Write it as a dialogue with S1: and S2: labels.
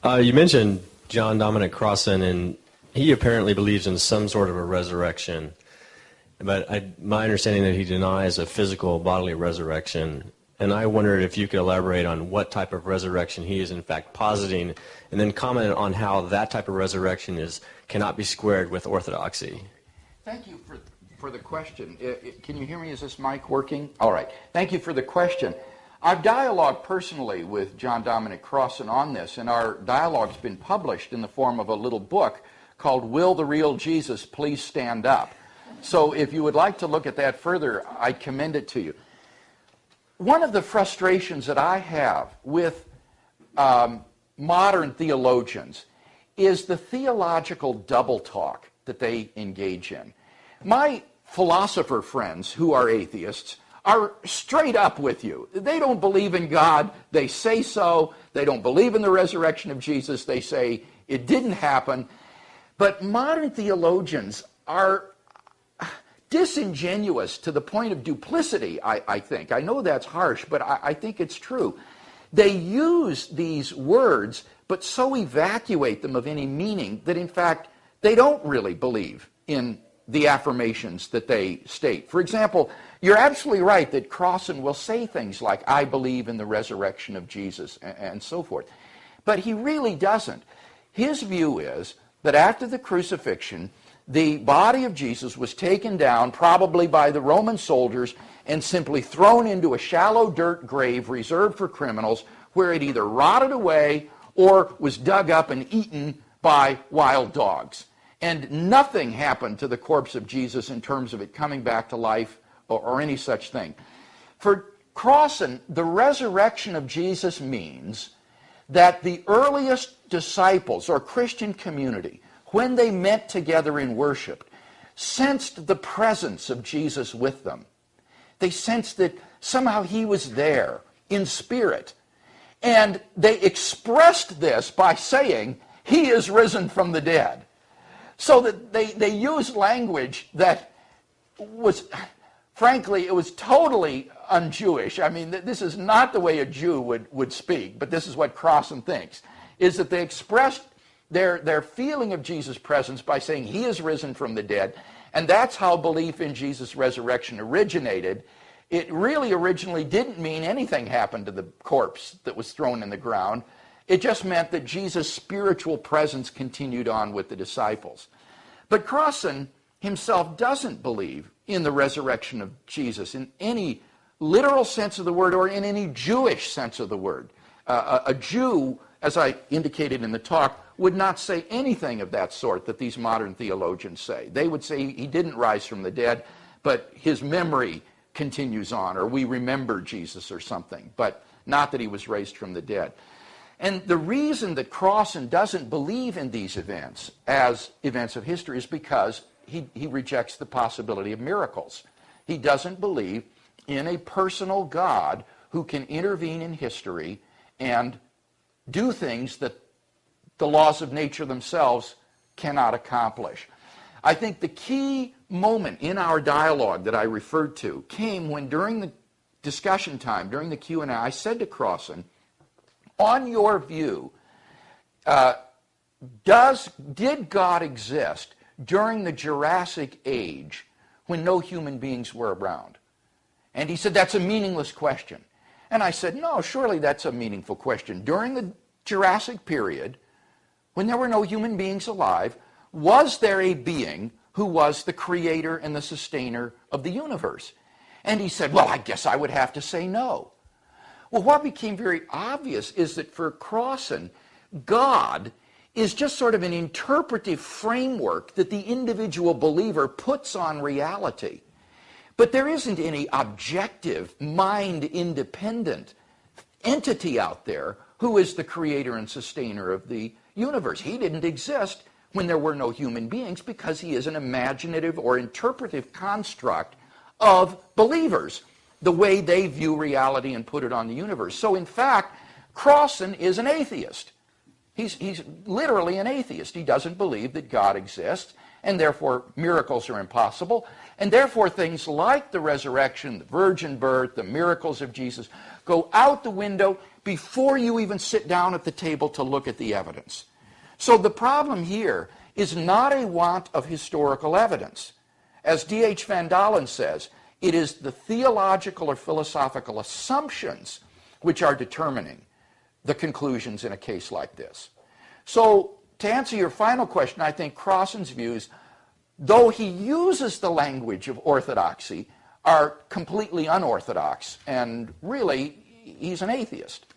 S1: You mentioned John Dominic Crossan, and he apparently believes in some sort of a resurrection. But my understanding that he denies a physical bodily resurrection. And I wondered if you could elaborate on what type of resurrection he is in fact positing, and then comment on how that type of resurrection cannot be squared with orthodoxy.
S2: Thank you for the question. Can you hear me? Is this mic working? All right. Thank you for the question. I've dialogued personally with John Dominic Crossan on this, and our dialogue's been published in the form of a little book called Will the Real Jesus Please Stand Up? So if you would like to look at that further, I commend it to you. One of the frustrations that I have with modern theologians is the theological double talk that they engage in. My philosopher friends who are atheists are straight up with you. They don't believe in God. They say so. They don't believe in the resurrection of Jesus. They say it didn't happen. But modern theologians are disingenuous to the point of duplicity, I think. I know that's harsh, but I think it's true. They use these words, but so evacuate them of any meaning that, in fact, they don't really believe in the affirmations that they state. For example, you're absolutely right that Crossan will say things like, I believe in the resurrection of Jesus, and so forth. But he really doesn't. His view is that after the crucifixion, the body of Jesus was taken down, probably by the Roman soldiers, and simply thrown into a shallow dirt grave reserved for criminals, where it either rotted away or was dug up and eaten by wild dogs. And nothing happened to the corpse of Jesus in terms of it coming back to life or any such thing. For Crossan, the resurrection of Jesus means that the earliest disciples or Christian community, when they met together in worship, sensed the presence of Jesus with them. They sensed that somehow he was there in spirit. And they expressed this by saying, he is risen from the dead. So that they used language that was, frankly, it was totally un-Jewish. I mean, this is not the way a Jew would speak, but this is what Crossan thinks, is that they expressed their feeling of Jesus' presence by saying he is risen from the dead, and that's how belief in Jesus' resurrection originated. It really originally didn't mean anything happened to the corpse that was thrown in the ground. It just meant that Jesus' spiritual presence continued on with the disciples. But Crossan himself doesn't believe in the resurrection of Jesus in any literal sense of the word or in any Jewish sense of the word. A Jew, as I indicated in the talk, would not say anything of that sort that these modern theologians say. They would say he didn't rise from the dead, but his memory continues on, or we remember Jesus or something, but not that he was raised from the dead. And the reason that Crossan doesn't believe in these events as events of history is because he rejects the possibility of miracles. He doesn't believe in a personal God who can intervene in history and do things that the laws of nature themselves cannot accomplish. I think the key moment in our dialogue that I referred to came when, during the discussion time, during the Q&A, I said to Crossan, on your view, did God exist during the Jurassic Age when no human beings were around? And he said, that's a meaningless question. And I said, no, surely that's a meaningful question. During the Jurassic period, when there were no human beings alive, was there a being who was the creator and the sustainer of the universe? And he said, well, I guess I would have to say no. Well, what became very obvious is that for Crossan, God is just sort of an interpretive framework that the individual believer puts on reality. But there isn't any objective, mind-independent entity out there who is the creator and sustainer of the universe. He didn't exist when there were no human beings because he is an imaginative or interpretive construct of believers, the way they view reality and put it on the universe. So in fact, Crossan is an atheist. He's literally an atheist. He doesn't believe that God exists, and therefore miracles are impossible, and therefore things like the resurrection, the virgin birth, the miracles of Jesus go out the window before you even sit down at the table to look at the evidence. So the problem here is not a want of historical evidence. As D.H. Van Dalen says, it is the theological or philosophical assumptions which are determining the conclusions in a case like this. So to answer your final question, I think Crossan's views, though he uses the language of orthodoxy, are completely unorthodox, and really, he's an atheist.